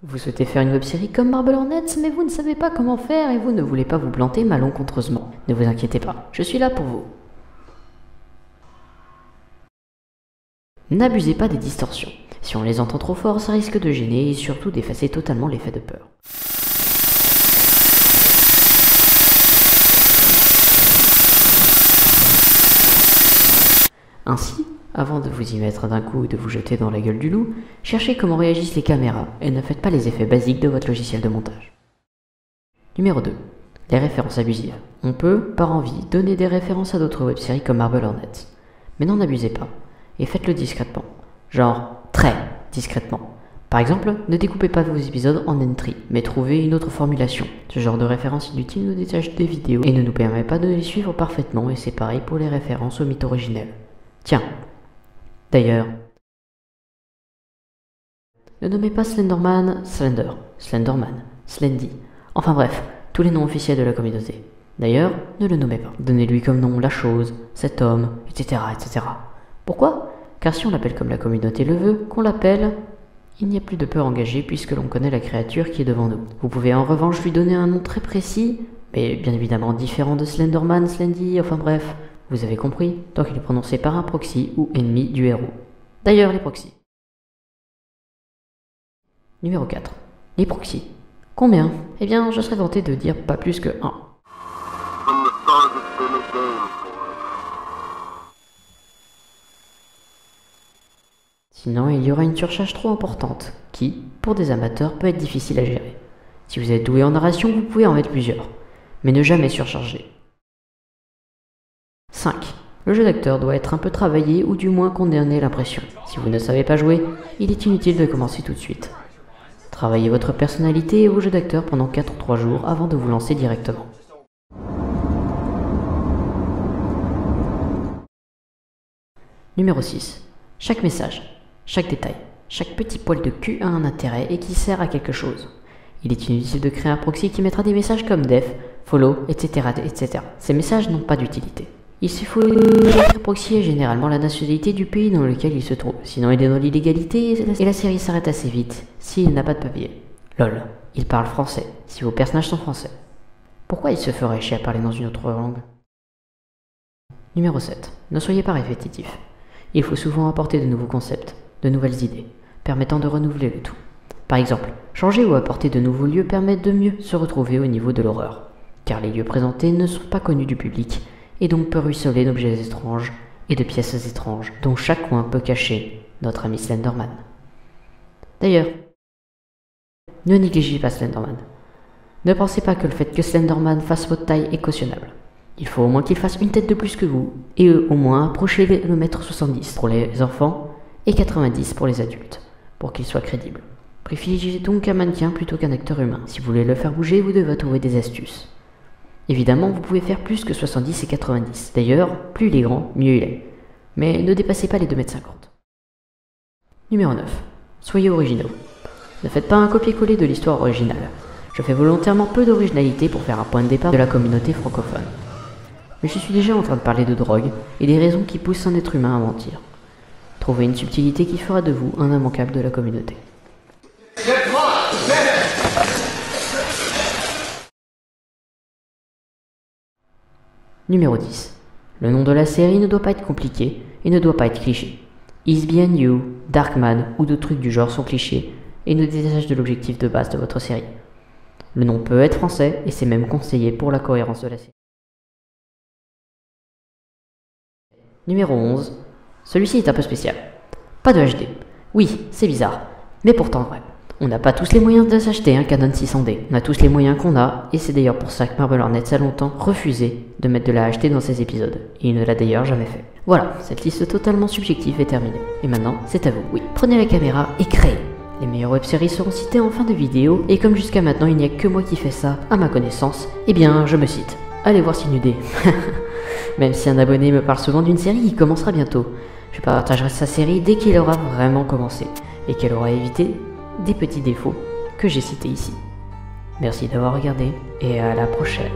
Vous souhaitez faire une web-série comme Marble Hornets, mais vous ne savez pas comment faire et vous ne voulez pas vous planter malencontreusement. Ne vous inquiétez pas, je suis là pour vous. N'abusez pas des distorsions. Si on les entend trop fort, ça risque de gêner et surtout d'effacer totalement l'effet de peur. Ainsi, avant de vous y mettre d'un coup et de vous jeter dans la gueule du loup, cherchez comment réagissent les caméras et ne faites pas les effets basiques de votre logiciel de montage. Numéro 2. Les références abusives. On peut, par envie, donner des références à d'autres web-séries comme Marble Hornets. Mais n'en abusez pas, et faites-le discrètement. Genre, très discrètement. Par exemple, ne découpez pas vos épisodes en entry, mais trouvez une autre formulation. Ce genre de références inutiles nous détache des vidéos et ne nous permet pas de les suivre parfaitement, et c'est pareil pour les références au mythe originel. Tiens, d'ailleurs, ne nommez pas Slenderman Slender, Slenderman, Slendy, enfin bref, tous les noms officiels de la communauté. D'ailleurs, ne le nommez pas. Donnez-lui comme nom la chose, cet homme, etc. etc. Pourquoi? Car si on l'appelle comme la communauté le veut, qu'on l'appelle, il n'y a plus de peur engagée puisque l'on connaît la créature qui est devant nous. Vous pouvez en revanche lui donner un nom très précis, mais bien évidemment différent de Slenderman, Slendy, enfin bref, vous avez compris, tant qu'il est prononcé par un proxy ou ennemi du héros. D'ailleurs, les proxys. Numéro 4. Les proxys. Combien? Eh bien, je serais tenté de dire pas plus que 1. Sinon, il y aura une surcharge trop importante, qui, pour des amateurs, peut être difficile à gérer. Si vous êtes doué en narration, vous pouvez en mettre plusieurs, mais ne jamais surcharger. 5. Le jeu d'acteur doit être un peu travaillé ou du moins qu'on ait l'impression. Si vous ne savez pas jouer, il est inutile de commencer tout de suite. Travaillez votre personnalité et vos jeux d'acteur pendant 4 ou 3 jours avant de vous lancer directement. Numéro 6. Chaque message, chaque détail, chaque petit poil de cul a un intérêt et qui sert à quelque chose. Il est inutile de créer un proxy qui mettra des messages comme def, follow, etc. etc. Ces messages n'ont pas d'utilité. Il suffit qu'un proxy ait généralement la nationalité du pays dans lequel il se trouve. Sinon il est dans l'illégalité et la série s'arrête assez vite s'il n'a pas de papier. Lol, il parle français, si vos personnages sont français. Pourquoi il se ferait chier à parler dans une autre langue? Numéro 7. Ne soyez pas répétitif. Il faut souvent apporter de nouveaux concepts, de nouvelles idées, permettant de renouveler le tout. Par exemple, changer ou apporter de nouveaux lieux permet de mieux se retrouver au niveau de l'horreur, car les lieux présentés ne sont pas connus du public, et donc peut ruisseler d'objets étranges et de pièces étranges, dont chaque coin peut cacher notre ami Slenderman. D'ailleurs, ne négligez pas Slenderman. Ne pensez pas que le fait que Slenderman fasse votre taille est cautionnable. Il faut au moins qu'il fasse une tête de plus que vous, et au moins approchez le 1m70 pour les enfants et 90 pour les adultes, pour qu'il soit crédible. Privilégiez donc un mannequin plutôt qu'un acteur humain. Si vous voulez le faire bouger, vous devez trouver des astuces. Évidemment, vous pouvez faire plus que 70 et 90. D'ailleurs, plus il est grand, mieux il est. Mais ne dépassez pas les 2,50 m. Numéro 9. Soyez originaux. Ne faites pas un copier-coller de l'histoire originale. Je fais volontairement peu d'originalité pour faire un point de départ de la communauté francophone. Mais je suis déjà en train de parler de drogue et des raisons qui poussent un être humain à mentir. Trouvez une subtilité qui fera de vous un immanquable de la communauté. Numéro 10. Le nom de la série ne doit pas être compliqué et ne doit pas être cliché. Is Behind You, Darkman ou d'autres trucs du genre sont clichés et ne détachent de l'objectif de base de votre série. Le nom peut être français et c'est même conseillé pour la cohérence de la série. Numéro 11. Celui-ci est un peu spécial. Pas de HD. Oui, c'est bizarre, mais pourtant vrai. On n'a pas tous les moyens de s'acheter un Canon 600D. On a tous les moyens qu'on a, et c'est d'ailleurs pour ça que Marble Hornets a longtemps refusé de mettre de la HD dans ses épisodes. Et il ne l'a d'ailleurs jamais fait. Voilà, cette liste totalement subjective est terminée. Et maintenant, c'est à vous. Oui, prenez la caméra et créez. Les meilleures web-séries seront citées en fin de vidéo, et comme jusqu'à maintenant il n'y a que moi qui fais ça, à ma connaissance, eh bien je me cite. Allez voir Sinudé. Même si un abonné me parle souvent d'une série qui commencera bientôt. Je partagerai sa série dès qu'elle aura vraiment commencé, et qu'elle aura évité des petits défauts que j'ai cités ici. Merci d'avoir regardé, et à la prochaine.